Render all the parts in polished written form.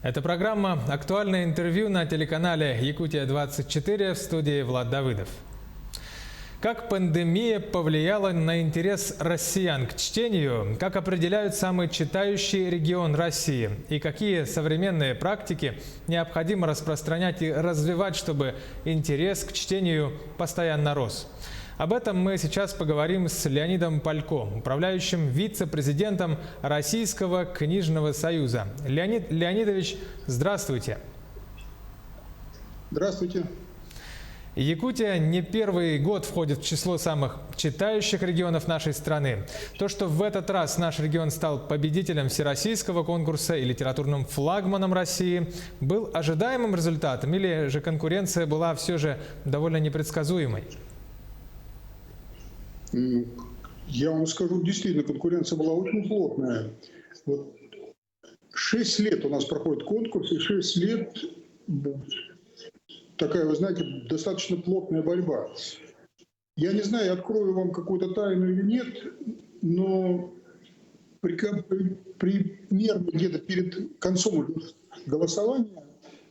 Это программа «Актуальное интервью» на телеканале «Якутия-24», в студии Влад Давыдов. Как пандемия повлияла на интерес россиян к чтению, как определяют самый читающий регион России и какие современные практики необходимо распространять и развивать, чтобы интерес к чтению постоянно рос. Об этом мы сейчас поговорим с Леонидом Палько, управляющим вице-президентом Российского книжного союза. Леонид Леонидович, здравствуйте. Здравствуйте. Якутия не первый год входит в число самых читающих регионов нашей страны. То, что в этот раз наш регион стал победителем всероссийского конкурса и литературным флагманом России, был ожидаемым результатом или же конкуренция была все же довольно непредсказуемой? Я вам скажу, действительно, конкуренция была очень плотная. Вот 6 лет у нас проходит конкурс, и 6 лет такая, вы знаете, достаточно плотная борьба. Я не знаю, открою вам какую-то тайну или нет, но примерно где-то перед концом голосования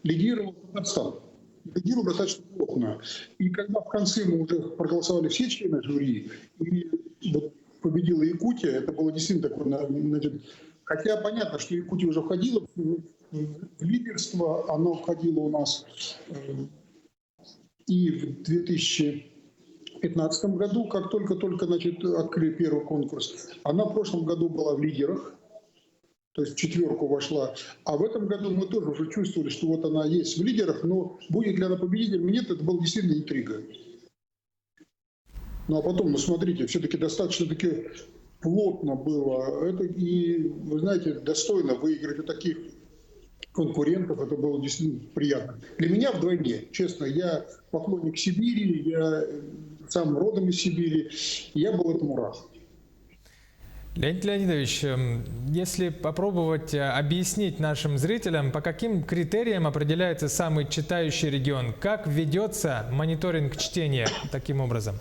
лидировал Казахстан. Лидировал достаточно плотно. И когда в конце мы уже проголосовали все члены жюри, и вот победила Якутия, это было действительно такое, значит, хотя понятно, что Якутия уже входила в лидерство, оно входило у нас и в 2015 году, как только значит, открыли первый конкурс. Она в прошлом году была в лидерах, то есть в четверку вошла. А в этом году мы тоже уже чувствовали, что вот она есть в лидерах, но будет ли она победителем, нет, это была действительно интрига. Ну а потом, смотрите, все-таки достаточно-таки плотно было. Это и, вы знаете, достойно выиграть у таких конкурентов, это было действительно приятно. Для меня вдвойне, честно, я поклонник Сибири, я сам родом из Сибири, я был этому рад. Леонид Леонидович, если попробовать объяснить нашим зрителям, по каким критериям определяется самый читающий регион, как ведется мониторинг чтения таким образом?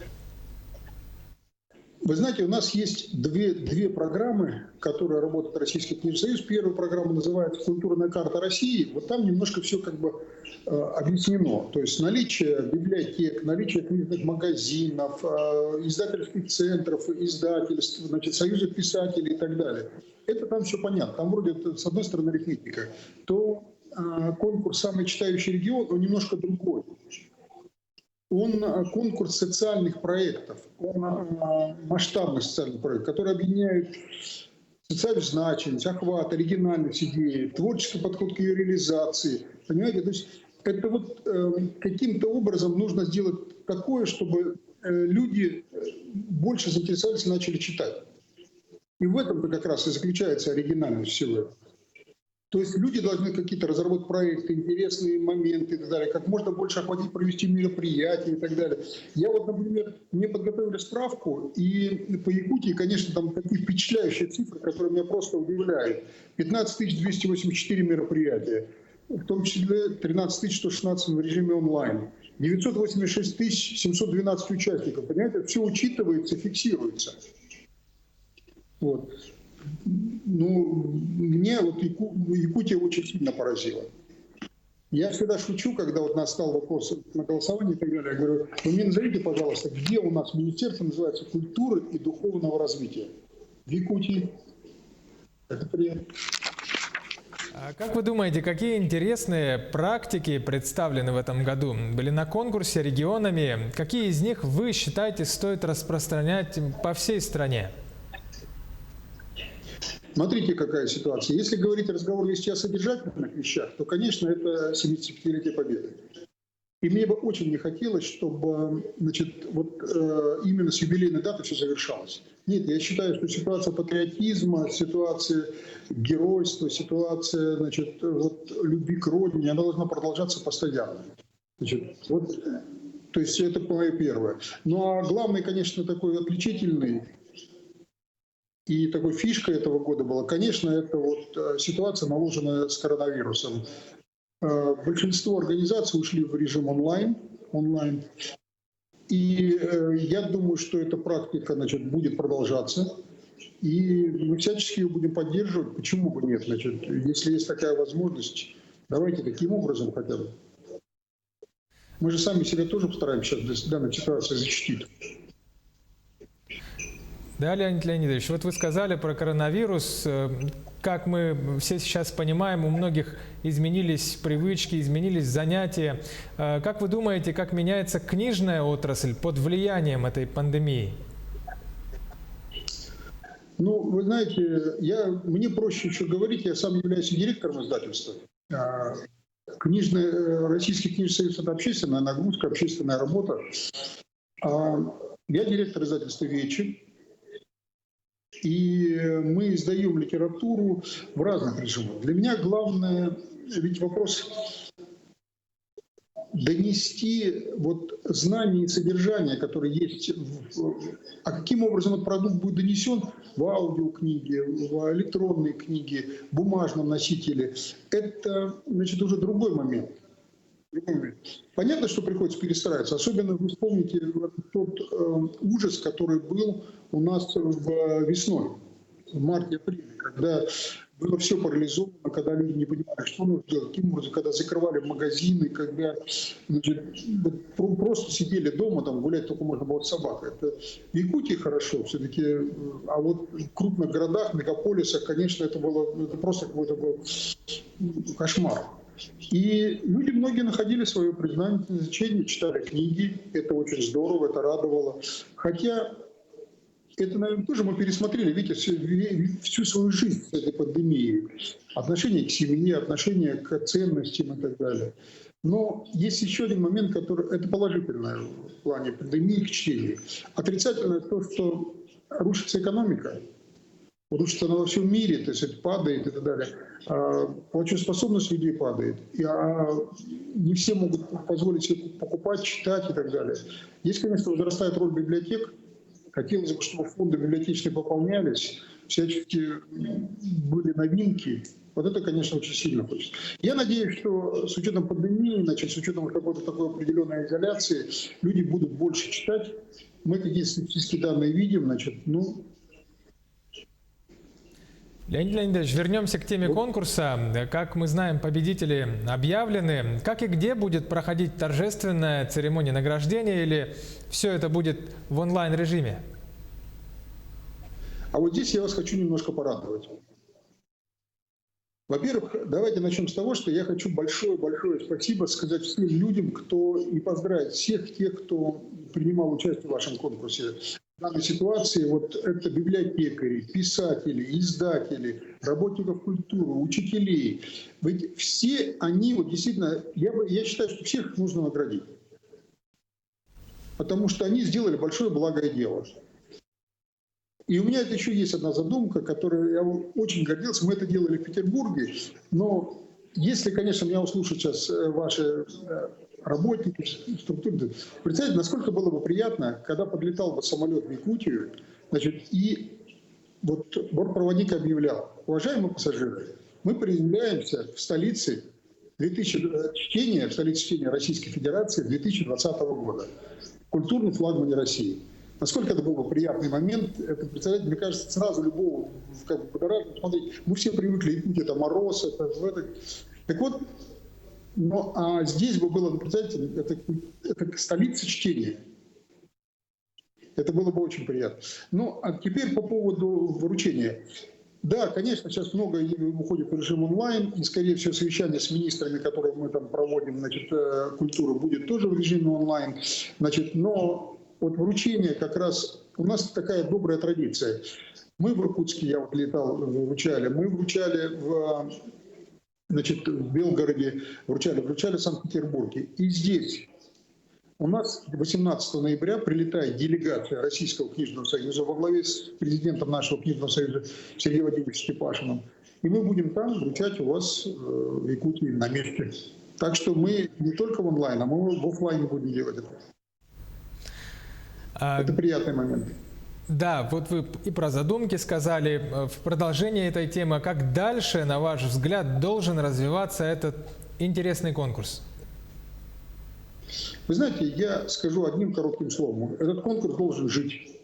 Вы знаете, у нас есть две программы, которые работает Российский книжный союз. Первая программа называется «Культурная карта России». Вот там немножко все как бы объяснено. То есть наличие библиотек, наличие книжных магазинов, издательских центров, издательств, значит, союзов писателей и так далее. Это там все понятно. Там вроде, с одной стороны, арифметика. То конкурс «Самый читающий регион», он немножко другой. Он конкурс социальных проектов, он масштабный социальный проект, который объединяет социальную значимость, охват, оригинальность идеи, творческий подход к ее реализации. Понимаете, то есть это вот каким-то образом нужно сделать такое, чтобы люди больше заинтересовались и начали читать. И в этом-то как раз и заключается оригинальность всего. То есть люди должны какие-то разработать проекты, интересные моменты и так далее, как можно больше охватить, провести мероприятия и так далее. Я вот, например, мне подготовили справку, и по Якутии, конечно, там такие впечатляющие цифры, которые меня просто удивляют. 15 284 мероприятия, в том числе 13 116 в режиме онлайн, 986 712 участников. Понимаете, все учитывается, фиксируется. Вот. Ну, мне вот Якутия очень сильно поразила. Я всегда шучу, когда вот настал вопрос на голосование и так далее. Я говорю, вы мне назовите, пожалуйста, где у нас министерство называется культуры и духовного развития? В Якутии. Это приятно. А как вы думаете, какие интересные практики представлены в этом году? Были на конкурсе регионами? Какие из них вы считаете стоит распространять по всей стране? Смотрите, какая ситуация. Если говорить разговор вести о содержательных вещах, то, конечно, это 75-летие Победы. И мне бы очень не хотелось, чтобы, значит, вот именно с юбилейной даты все завершалось. Нет, я считаю, что ситуация патриотизма, ситуация геройства, ситуация, значит, вот, любви к родине, она должна продолжаться постоянно. Значит, вот, то есть это мое первое. Ну а главный, конечно, такой отличительный и такой фишкой этого года была, конечно, это вот ситуация, наложенная с коронавирусом. Большинство организаций ушли в режим онлайн. И я думаю, что эта практика, значит, будет продолжаться. И мы всячески ее будем поддерживать. Почему бы нет? Значит, если есть такая возможность, Давайте таким образом хотя бы. Мы же сами себя тоже постараемся сейчас в данной ситуации защитить. Да, Леонид Леонидович, вот вы сказали про коронавирус. Как мы все сейчас понимаем, у многих изменились привычки, изменились занятия. Как вы думаете, как меняется книжная отрасль под влиянием этой пандемии? Ну, вы знаете, мне проще еще говорить, я сам являюсь директором издательства. Российский книжный союз – это общественная нагрузка, общественная работа. Я директор издательства «Вечи». И мы издаем литературу в разных режимах. Для меня главное, ведь вопрос донести вот знания и содержание, которые есть, а каким образом этот продукт будет донесен в аудиокниге, в электронной книге, в бумажном носителе, это, значит, уже другой момент. Понятно, что приходится перестраиваться. Особенно вы вспомните тот ужас, который был у нас весной, в марте-апреле, когда было все парализовано, когда люди не понимали, что нужно делать, каким образом, когда закрывали магазины, когда, значит, просто сидели дома, там гулять только можно было с собакой. Это в Якутии хорошо все-таки, а вот в крупных городах, мегаполисах, конечно, это просто какой-то был кошмар. И люди многие находили свое предназначение, читали книги, это очень здорово, это радовало. Хотя это, наверное, тоже мы пересмотрели, видите, всю свою жизнь с этой пандемией. Отношение к семье, отношение к ценностям и так далее. Но есть еще один момент, который это положительное в плане пандемии к чтению. Отрицательное то, что рушится экономика. Рушится она во всем мире, то есть это падает и так далее. Платежеспособность людей падает. Не все могут позволить себе покупать, читать и так далее. Здесь, конечно, возрастает роль библиотек. Хотелось бы, чтобы фонды библиотечные пополнялись, всячески были новинки. Вот это, конечно, очень сильно хочется. Я надеюсь, что с учетом пандемии, значит, с учетом какой-то такой определенной изоляции, люди будут больше читать. Мы какие-то статистические данные видим, значит, Леонид Леонидович, вернемся к теме конкурса. Как мы знаем, победители объявлены. Как и где будет проходить торжественная церемония награждения, или все это будет в онлайн-режиме? А вот здесь я вас хочу немножко порадовать. Во-первых, давайте начнем с того, что я хочу большое-большое спасибо сказать всем людям, и поздравить всех тех, кто принимал участие в вашем конкурсе. В данной ситуации вот это библиотекари, писатели, издатели, работников культуры, учителей. Ведь все они, вот действительно, я считаю, что всех нужно наградить. Потому что они сделали большое благое дело. И у меня еще есть одна задумка, которой я очень гордился. Мы это делали в Петербурге, но если, конечно, меня услышат сейчас ваши работники, структуры, представьте, насколько было бы приятно, когда подлетал бы самолет в Якутию, значит, и вот бортпроводник объявлял: уважаемые пассажиры, мы приземляемся в столице чтения Российской Федерации 2020 года, культурный флагмане России. Насколько это был бы приятный момент, это, представляете, мне кажется, сразу любого будоражит. Смотрите, мы все привыкли, Якутия, это мороз, Так вот, а здесь бы было, представляете, это столица чтения. Это было бы очень приятно. Ну, а теперь по поводу вручения. Да, конечно, сейчас много уходит в режим онлайн, и, скорее всего, совещание с министрами, которые мы там проводим, значит, культуры, будет тоже в режиме онлайн. Значит, но вот вручение как раз, у нас такая добрая традиция. Мы в Иркутске, я вот летал, вручали, мы вручали в Белгороде, вручали в Санкт-Петербурге. И здесь у нас 18 ноября прилетает делегация Российского книжного союза во главе с президентом нашего книжного союза Сергеем Владимировичем Степашиным. И мы будем там вручать у вас в Якутии на месте. Так что мы не только в онлайн, а мы в офлайне будем делать это. Это приятный момент. Да, вот вы и про задумки сказали. В продолжение этой темы, как дальше, на ваш взгляд, должен развиваться этот интересный конкурс? Вы знаете, я скажу одним коротким словом. Этот конкурс должен жить.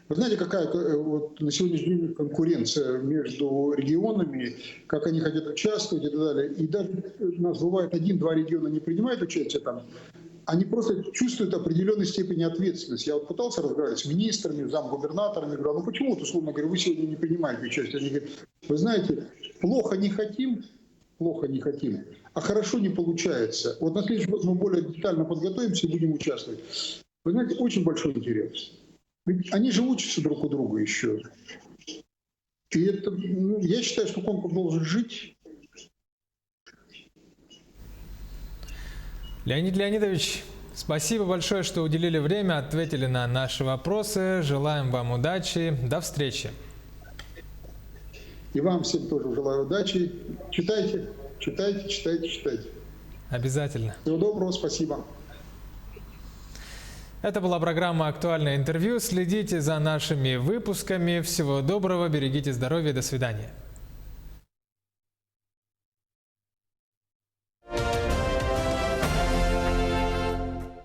Вы знаете, какая вот на сегодняшний день конкуренция между регионами, как они хотят участвовать и так далее. И даже у нас бывает 1-2 региона не принимают участие там, они просто чувствуют определенной степени ответственности. Я вот пытался разговаривать с министрами, замгубернаторами, говорю, ну почему, вот, условно говоря, вы сегодня не принимаете участие? Они говорят, вы знаете, плохо не хотим, а хорошо не получается. Вот на следующий год мы более детально подготовимся и будем участвовать. Вы знаете, очень большой интерес. Ведь они же учатся друг у друга еще. И это, ну, я считаю, что конкурс должен жить. Леонид Леонидович, спасибо большое, что уделили время, ответили на наши вопросы. Желаем вам удачи. До встречи. И вам всем тоже желаю удачи. Читайте, читайте, читайте, читайте. Обязательно. Всего доброго, спасибо. Это была программа «Актуальное интервью». Следите за нашими выпусками. Всего доброго, берегите здоровья, до свидания.